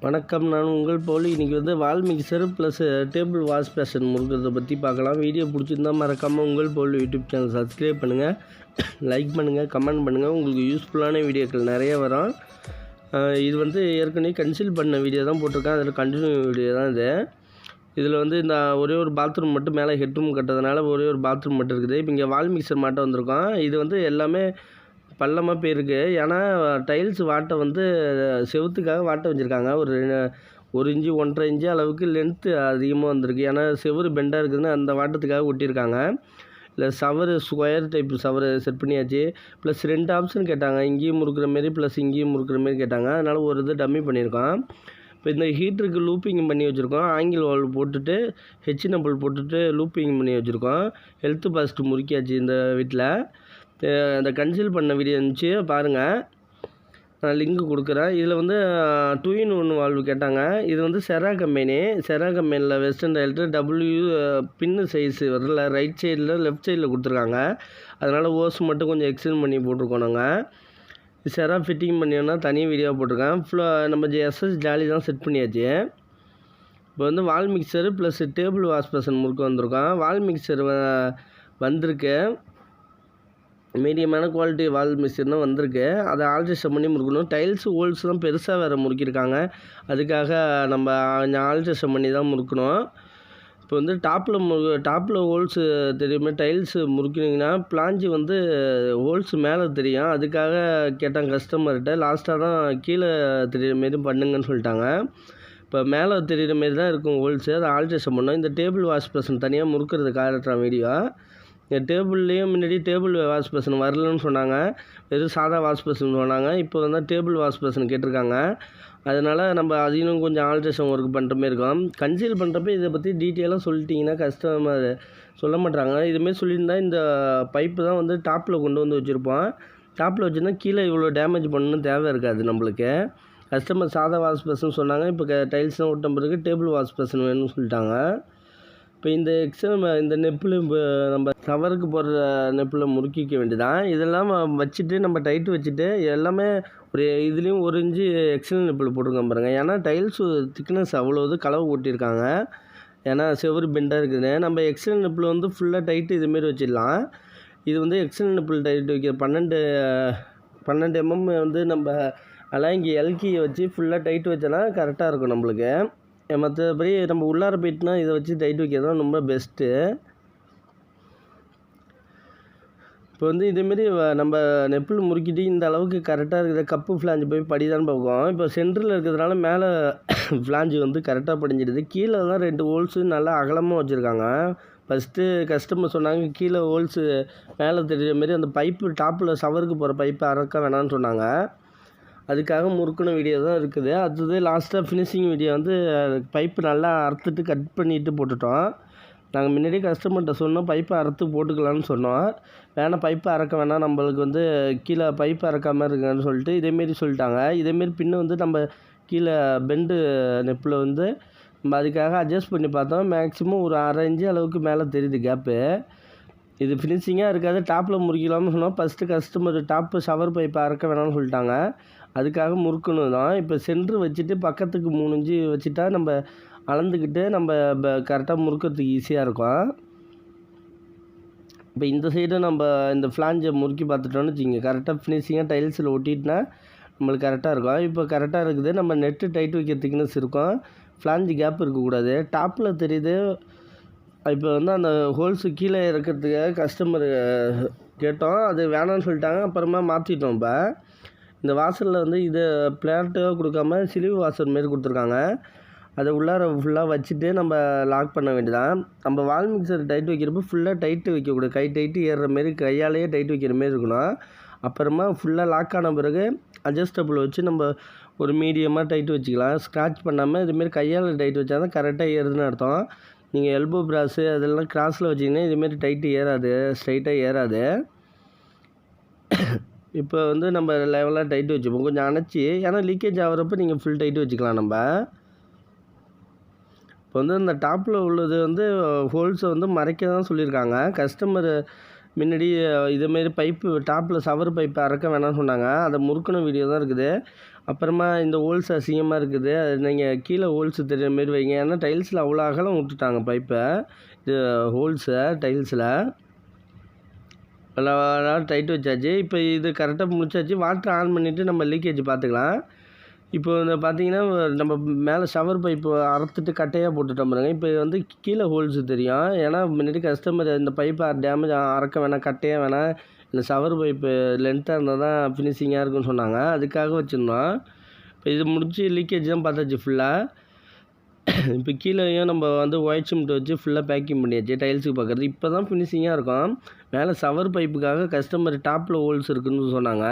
வணக்கம். நான் உங்கள் போல் இன்றைக்கி வால் மிக்சர் ப்ளஸ் டேபிள் வாஷ் பேஷன் முறுக்கிறத பற்றி பார்க்கலாம். வீடியோ பிடிச்சிருந்தால் மறக்காமல் உங்கள் போல் யூடியூப் சேனல் சப்ஸ்கிரைப் பண்ணுங்கள், லைக் பண்ணுங்கள், கமெண்ட் பண்ணுங்கள். உங்களுக்கு யூஸ்ஃபுல்லான வீடியோக்கள் நிறைய வரும். இது ஏற்கனவே கன்சில் பண்ண வீடியோ தான் போட்டிருக்கேன். அதில் கண்டினியூ வீடியோ தான் இது. இதில் இந்த ஒரே ஒரு பாத்ரூம் மட்டும் மேலே ஹெட்ரூம் கட்டுறதுனால ஒரே ஒரு பாத்ரூம் மட்டும் இருக்குது. இப்போ இங்கே வால் மிக்சர் மாட்ட வந்திருக்கோம். இது எல்லாமே பள்ளமாக போயிருக்கு. ஏன்னா டைல்ஸ் வாட்டை செவுத்துக்காக வாட்டை வச்சுருக்காங்க. ஒரு இன்ச்சு 1.5 இன்ச்சு அளவுக்கு லென்த்து அதிகமாக வந்திருக்கு. ஏன்னா செவுறு பெண்டாக இருக்குதுன்னு அந்த வாட்டத்துக்காக ஒட்டியிருக்காங்க. இல்லை சவரு ஸ்கொயர் டைப் சவரு செட் பண்ணியாச்சு. ப்ளஸ் 2 ஆப்ஷன் கேட்டாங்க, இங்கேயும் முறுக்கிற மாரி ப்ளஸ் இங்கேயும் முறுக்கிற மாரி கேட்டாங்க. அதனால் ஒரு இது டம்மி பண்ணியிருக்கோம். இப்போ இந்த ஹீட்டருக்கு லூப்பிங் பண்ணி வச்சுருக்கோம். ஆங்கிள் வால் போட்டுட்டு ஹெச் நம்பிள் போட்டுட்டு லூப்பிங் பண்ணி வச்சுருக்கோம். ஹெல்த் பாஸ்ட் முறுக்கியாச்சு இந்த வீட்டில். அந்த கன்சில் பண்ண வீடியோ இருந்துச்சு பாருங்கள், நான் லிங்க் கொடுக்குறேன். இதில் 2-in-1 வால்வு கேட்டாங்க. இது செரா கம்பெனியில் வெஸ்டர்ன் டைல்ட்டு டபிள்யூ பின்னு சைஸு வரல, ரைட் சைடில் லெஃப்ட் சைடில் கொடுத்துருக்காங்க. அதனால் ஓஸ் மட்டும் கொஞ்சம் எக்ஸ்டெண்ட் பண்ணி போட்டிருக்கோம். நாங்கள் செரா ஃபிட்டிங் பண்ணியோன்னா தனி வீடியோ போட்டிருக்கேன். நம்ம எஸ்எஸ் ஜாலி தான் செட் பண்ணியாச்சு. இப்போ வால் மிக்சரு ப்ளஸ் டேபிள் வாஷ் பேஷன் முறுக்க வந்திருக்கோம். வால் மிக்சர் வந்திருக்கு, மீடியமான குவாலிட்டி வால் மிக்சர் தான் வந்திருக்கு. அதை ஆல்ட்ரேஷன் பண்ணி முறுக்கணும். டைல்ஸு ஹோல்ஸ் தான் பெருசாக வேறு முறுக்கியிருக்காங்க. அதுக்காக நம்ம ஆல்ட்ரேஷன் பண்ணி தான் முறுக்கணும். இப்போ டாப்பில் ஹோல்ஸு தெரியுமே, டைல்ஸு முறுக்கினீங்கன்னா பிளாஞ்சு ஹோல்ஸ் மேலே தெரியும். அதுக்காக கேட்டாங்க கஸ்டமர்கிட்ட. லாஸ்ட்டாக தான் கீழே தெரிகிற மாரி பண்ணுங்கன்னு சொல்லிட்டாங்க. இப்போ மேலே தெரிகிற மாரி தான் இருக்கும் ஹோல்ஸு, அதை ஆல்ட்ரேஷன் பண்ணோம். இந்த டேபிள் வாஷ் பேஷன் தனியாக முறுக்கிறது காட்டுறேன் வீடியோ. டேபிள்லேயும் முன்னாடி டேபிள் வாஷ் பேஷன் வரலன்னு சொன்னாங்க, வெறும் சாதா வாஷ் பேஷன் சொன்னாங்க. இப்போ டேபிள் வாஷ் பேஷன் கேட்டிருக்காங்க. அதனால் நம்ம அதையும் கொஞ்சம் ஆல்ட்ரேஷன் ஒர்க் பண்ணுற மாதிரி இருக்கும். கன்சீல் பண்ணுறப்ப இதை பற்றி டீட்டெயிலாக சொல்லிட்டிங்கன்னா கஸ்டமர் சொல்ல மாட்டாங்க. இதுமாரி சொல்லியிருந்தா இந்த பைப்பு தான் டாப்பில் கொண்டு வச்சுருப்போம். டாப்பில் வச்சுருந்தா கீழே இவ்வளோ டேமேஜ் பண்ணணும்னு தேவை இருக்காது நம்மளுக்கு. கஸ்டமர் சாதா வாஷ் பேஷன் சொன்னாங்க. இப்போ டைல்ஸ் தான் ஒட்டும் பிறகு டேபிள் வாஷ் பேஷன் வேணும்னு சொல்லிட்டாங்க. இப்போ இந்த இந்த நெப்பில் நம்ம கவருக்கு போடுற நெப்பில் முறுக்கிக்க வேண்டியதான். இதெல்லாம் வச்சுட்டு நம்ம டைட்டு வச்சுட்டு எல்லாமே ஒரு இதுலேயும் 1 இன்ச்சு எக்ஸ்டர்னல் நெப்பில் போட்டிருக்கோம் பாருங்கள். ஏன்னா டைல்ஸு திக்னஸ் அவ்வளோது களவு ஓட்டியிருக்காங்க. ஏன்னா செவரு பெண்டாக இருக்குது. நம்ம எக்ஸ்டர்னல் நெப்பில் ஃபுல்லாக டைட்டு இதுமாரி வச்சிடலாம். இது எக்ஸ்டர்னல் நெப்பில் டைட்டு வைக்க 12 mm நம்ம அலாங்கி எல்கியை வச்சு ஃபுல்லாக டைட்டு வச்சோன்னா கரெக்டாக இருக்கும் நம்மளுக்கு. மற்றபடி நம்ம உள்ளார போயிட்டுனா இதை வச்சு டைட் வைக்கிறது தான் ரொம்ப பெஸ்ட்டு. இப்போ இதேமாரி நம்ம நெப்பில் முறுக்கிட்டு இந்த அளவுக்கு கரெக்டாக இருக்குது. கப்பு ஃப்ளாஞ்சு போய் படிதான் பார்க்கும். இப்போ சென்டரில் இருக்கிறதுனால மேலே ஃப்ளாஞ்சு கரெக்டாக படிஞ்சிடுது. கீழே தான் 2 ஹோல்ஸு நல்லா அகலமாக வச்சுருக்காங்க. ஃபஸ்ட்டு கஸ்டமர் சொன்னாங்க கீழே ஹோல்ஸு மேலே தெரிகிற மாரி அந்த பைப்பு டாப்பில் சவருக்கு போகிற பைப்பை அறக்க வேணான்னு சொன்னாங்க. அதுக்காக முறுக்கின வீடியோ தான் இருக்குது. அடுத்தது லாஸ்ட்டாக ஃபினிஷிங் வீடியோ பைப்பு நல்லா அறுத்துட்டு கட் பண்ணிவிட்டு போட்டுட்டோம். நாங்கள் முன்னாடியே கஸ்டமர்கிட்ட சொன்னோம் பைப்பை அறுத்து போட்டுக்கலான்னு சொன்னோம். வேணால் பைப்பை அறக்க வேணாம், நம்மளுக்கு கீழே பைப்பு அறக்காமல் இருக்குன்னு சொல்லிட்டு இதேமாரி சொல்லிட்டாங்க. இதேமாரி பின்னு நம்ம கீழே பெண்டு நெப்பில் நம்ம அதுக்காக அட்ஜஸ்ட் பண்ணி பார்த்தோம். மேக்ஸிமம் ஒரு 1/2 இன்ச்சு அளவுக்கு மேலே தெரியுது கேப்பு. இது ஃபினிஷிங்காக இருக்காது. டாப்பில் முறுக்கலாம்னு சொன்னோம். ஃபஸ்ட்டு கஸ்டமர் டாப்பு ஷவர் பைப்பை அறக்க வேணாம்னு சொல்லிட்டாங்க. அதுக்காக முறுக்கணும் தான். இப்போ சென்ட்ரு வச்சுட்டு பக்கத்துக்கு 3 இன்ச்சு வச்சுட்டா நம்ம அளந்துக்கிட்டு நம்ம கரெக்டாக முறுக்கிறதுக்கு ஈஸியாக இருக்கும். இப்போ இந்த சைடு நம்ம இந்த ஃப்ளாஞ்சை முறுக்கி பார்த்துட்டோன்னு வச்சுங்க, கரெக்டாக ஃபினிஷிங்காக டைல்ஸில் ஒட்டிட்டுனா நம்மளுக்கு கரெக்டாக இருக்கும். இப்போ கரெக்டாக இருக்குது. நம்ம நெட்டு டைட் வைக்க திக்னஸ் இருக்கும், ஃப்ளாஞ்சு கேப் இருக்கக்கூடாது. டாப்பில் தெரியுது. இப்போ அந்த ஹோல்ஸு கீழே இருக்கிறதுக்காக கஸ்டமர் கேட்டோம், அது வேணான்னு சொல்லிட்டாங்க. அப்புறமா மாற்றிட்டோம். இப்போ இந்த வாசலில் இதை பிளாட்டாக கொடுக்காம சிலிவு வாசல் மாரி கொடுத்துருக்காங்க. அதை உள்ளார ஃபுல்லாக வச்சுட்டு நம்ம லாக் பண்ண வேண்டியதான். நம்ம வால் மிக்சர் டைட் வைக்கிறப்போ ஃபுல்லாக டைட்டு வைக்கக்கூடாது. கை டைட்டு ஏறுற மாரி கையாலேயே டைட் வைக்கிற மாரி இருக்கணும். அப்புறமா ஃபுல்லாக லாக் ஆன பிறகு அட்ஜஸ்டபிள் வச்சு நம்ம ஒரு மீடியமாக டைட்டு வச்சுக்கலாம். ஸ்க்ராட்ச் பண்ணாமல் இதுமாரி கையால் டைட் வச்சா தான் கரெக்டாக ஏறுதுன்னு அர்த்தம். நீங்கள் எல்போ ப்ராஸு அதெல்லாம் கிராஸில் வச்சிங்கன்னா இதுமாரி டைட்டு ஏறாது, ஸ்ட்ரைட்டாக ஏறாது. இப்போ நம்ம லெவலாக டைட்டு வச்சுப்போம், கொஞ்சம் அணைச்சி. ஏன்னா லீக்கேஜ் ஆகிறப்ப நீங்கள் ஃபுல் டைட்டு வச்சுக்கலாம். நம்ம இப்போ இந்த டாப்பில் உள்ளது ஹோல்ஸை மறைக்க தான் சொல்லியிருக்காங்க. கஸ்டமர் முன்னாடி இதேமாரி பைப்பு டாப்பில் சவர் பைப்பை அறக்க வேணாம்னு சொன்னாங்க. அதை முறுக்கின வீடியோ தான் இருக்குது. அப்புறமா இந்த ஹோல்ஸ் அசிங்கமாக இருக்குது, அது நீங்கள் கீழே ஹோல்ஸ் தெரிகிற மாரி வைங்க. ஏன்னா டைல்ஸில் அவ்வளோ அகலம் விட்டுட்டாங்க பைப்பை, இது ஹோல்ஸை டைல்ஸில் நல்லா டைட் வச்சாச்சு. இப்போ இது கரெக்டாக முடிச்சாச்சு. வாட்டர் ஆன் பண்ணிவிட்டு நம்ம லீக்கேஜ் பார்த்துக்கலாம். இப்போ வந்து பார்த்தீங்கன்னா நம்ம மேலே ஷவர் பைப்பு அறுத்துட்டு கட்டையாக போட்டுட்டோம் பாருங்க. இப்போ வந்து கீழே ஹோல்ஸ் தெரியும். ஏன்னா முன்னாடி கஸ்டமர் இந்த பைப்பை டேமேஜ் அறக்க வேணாம், கட்டையாக வேணாம், இந்த ஷவர் பைப்பு லென்த்தாக இருந்தால் தான் ஃபினிஷிங்காக இருக்குன்னு சொன்னாங்க. அதுக்காக வச்சுருந்தோம். இப்போ இது முடிச்சு லீக்கேஜ் தான் பார்த்தாச்சு ஃபுல்லாக. இப்போ கீழேயும் நம்ம வந்து ஒயிட் சிமெண்ட் வச்சு ஃபுல்லாக பேக்கிங் பண்ணியாச்சு டைல்ஸுக்கு பார்க்குறது. இப்போ தான் ஃபினிஷிங்காக இருக்கும். மேலே ஷவர் பைப்புக்காக கஸ்டமர் டாப்பில் ஹோல்ஸ் இருக்குதுன்னு சொன்னாங்க.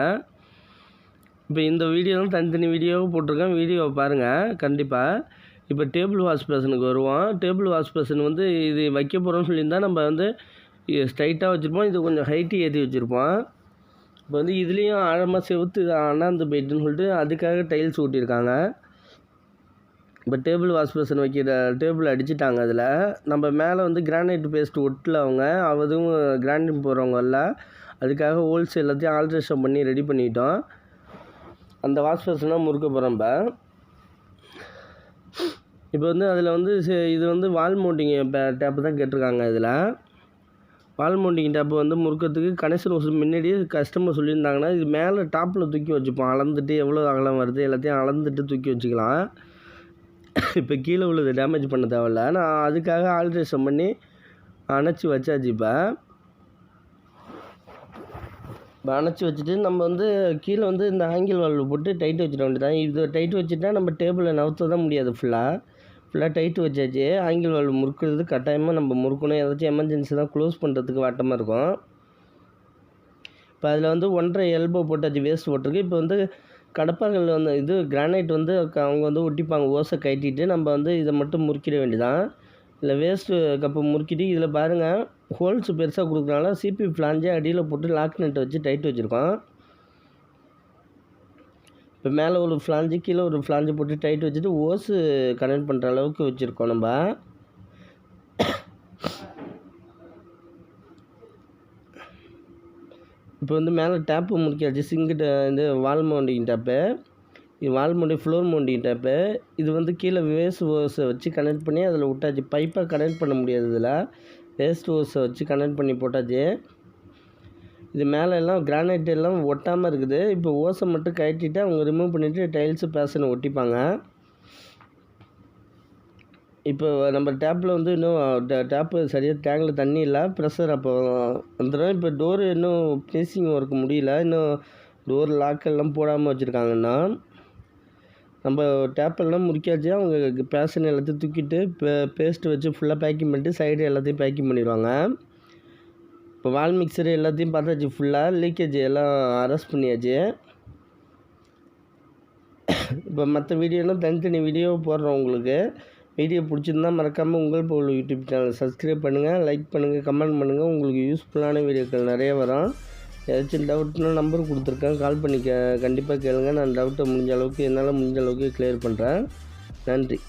இப்போ இந்த வீடியோ தான் தனித்தனி வீடியோவை போட்டிருக்கேன், வீடியோவை பாருங்கள் கண்டிப்பாக. இப்போ டேபிள் வாஷ் பேஷனுக்கு வருவோம். டேபிள் வாஷ் பேஷன் வந்து இது வைக்க போகிறோம்னு சொல்லியிருந்தால் நம்ம வந்து ஸ்ட்ரைட்டாக வச்சுருப்போம், இது கொஞ்சம் ஹைட்டு ஏற்றி வச்சுருப்போம். இப்போ வந்து இதுலேயும் ஆழமாக செவுத்து அண்ணாந்து போயிட்டுன்னு சொல்லிட்டு அதுக்காக டைல்ஸ் ஊட்டியிருக்காங்க. இப்போ டேபிள் வாஷ் பேஷன் வைக்கிற டேபிள் அடிச்சுட்டாங்க. அதில் நம்ம மேலே வந்து கிரானைட் பேஸ்ட் ஒட்டில் அதுவும் கிரானைட் போகிறவங்க எல்லாம் அதுக்காக ஹோல்ஸ் எல்லாத்தையும் ஆல்ட்ரேஷன் பண்ணி ரெடி பண்ணிட்டோம். அந்த வாஷ் பேஷனாக முறுக்க போகிறோம். இப்போ வந்து அதில் வந்து இது வந்து வால் மவுண்டிங் டேப்பு தான் கேட்டிருக்காங்க. இதில் வால் மவுண்டிங் டேப்பு வந்து முறுக்கிறதுக்கு கனெக்ஷன் முன்னாடியே கஸ்டமர் சொல்லியிருந்தாங்கன்னா இது மேலே டாப்பில் தூக்கி வச்சுப்போம். அளந்துட்டு எவ்வளோ அகலம் வருது எல்லாத்தையும் அளந்துட்டு தூக்கி வச்சுக்கலாம். இப்போ கீழே உள்ளது டேமேஜ் பண்ண தேவையில்ல. நான் அதுக்காக ஆல்ட்ரேஷன் பண்ணி அணைச்சி வச்சாச்சு. இப்போ அணைச்சி வச்சுட்டு நம்ம வந்து கீழே வந்து இந்த ஆங்கிள் வால்வு போட்டு டைட் வச்சுட வேண்டியதான். இது டைட் வச்சுட்டா நம்ம டேபிளை நவுத்த தான் முடியாது. ஃபுல்லாக டைட்டு வச்சாச்சு. ஆங்கிள் வால்வு முறுக்கிறது கட்டாயமாக நம்ம முறுக்கணும். ஏதாச்சும் எமர்ஜென்சி தான் க்ளோஸ் பண்ணுறதுக்கு வாட்டமாக இருக்கும். இப்போ அதில் வந்து 1.5 எல்போ போட்டாச்சு, வேஸ்ட் போட்டிருக்கு. இப்போ வந்து கடப்பாங்கள் வந்து இது கிரானைட் வந்து அவங்க வந்து ஒட்டிப்பாங்க. ஓசை கட்டிட்டு நம்ம வந்து இதை மட்டும் முறுக்கிட வேண்டியதான். இல்லை வேஸ்ட்டு கப்பை முறுக்கிட்டு இதில் பாருங்கள் ஹோல்ஸ் பெருசாக கொடுக்குறனால சிபி ஃப்ளாஞ்சே அடியில் போட்டு லாக் நெட்டை வச்சு டைட் வச்சுருக்கோம். இப்போ மேலே ஒரு ஃப்ளாஞ்சு கீழே ஒரு ஃப்ளாஞ்சு போட்டு டைட் வச்சுட்டு ஓஸு கனெக்ட் பண்ணுற அளவுக்கு வச்சுருக்கோம் நம்ம. இப்போ வந்து மேலே டேப்பு முறுக்கியாச்சு. சிங்கிட்ட இந்த வால் மவுண்டிங் டேப்பு, இது wall mounting floor mounting tape. இது வந்து கீழே வேஸ்ட் ஓஸை வச்சு கனெக்ட் பண்ணி அதில் விட்டாச்சு. பைப்பை கனெக்ட் பண்ண முடியாது, இதில் வேஸ்ட் ஓஸை வச்சு கனெக்ட் பண்ணி போட்டாச்சு. இது மேலே எல்லாம் கிரானைட் எல்லாம் ஒட்டாமல் இருக்குது. இப்போ ஓஸை மட்டும் கட்டிட்டு அவங்க ரிமூவ் பண்ணிவிட்டு டைல்ஸு பேஷனை ஒட்டிப்பாங்க. இப்போ நம்ம டேப்பில் வந்து இன்னும் டேப்பு சரியாக டேங்கில் தண்ணி இல்லை, ப்ரெஷர் அப்போ வந்துடும். இப்போ டோரு இன்னும் ஃபினிஷிங் ஒர்க் முடியல, இன்னும் டோர் லாக்கெல்லாம் போடாமல் வச்சுருக்காங்கன்னா. நம்ம டேப்பெல்லாம் முறுக்கியாச்சு. அவங்க பேஷன் எல்லாத்தையும் தூக்கிட்டு பேஸ்ட்டு வச்சு ஃபுல்லாக பேக்கிங் பண்ணிட்டு சைடு எல்லாத்தையும் பேக்கிங் பண்ணிடுவாங்க. இப்போ வால் மிக்சரு எல்லாத்தையும் பார்த்தாச்சு. ஃபுல்லாக லீக்கேஜ் எல்லாம் அரெஸ்ட் பண்ணியாச்சு. இப்போ மற்ற வீடியோலாம் தனித்தனி வீடியோ போடுறோம் உங்களுக்கு. வீடியோ பிடிச்சிருந்தால் மறக்காமல் உங்கள் போல் யூடியூப் சேனல் சப்ஸ்கிரைப் பண்ணுங்கள், லைக் பண்ணுங்கள், கமெண்ட் பண்ணுங்கள். உங்களுக்கு யூஸ்ஃபுல்லான வீடியோக்கள் நிறைய வரும். ஏதாச்சும் டவுட்னா நம்பர் கொடுத்துருக்கேன், கால் பண்ணி கண்டிப்பாக கேளுங்கள். நான் டவுட்டை என்னால் முடிஞ்ச அளவுக்கு கிளியர் பண்ணுறேன். நன்றி.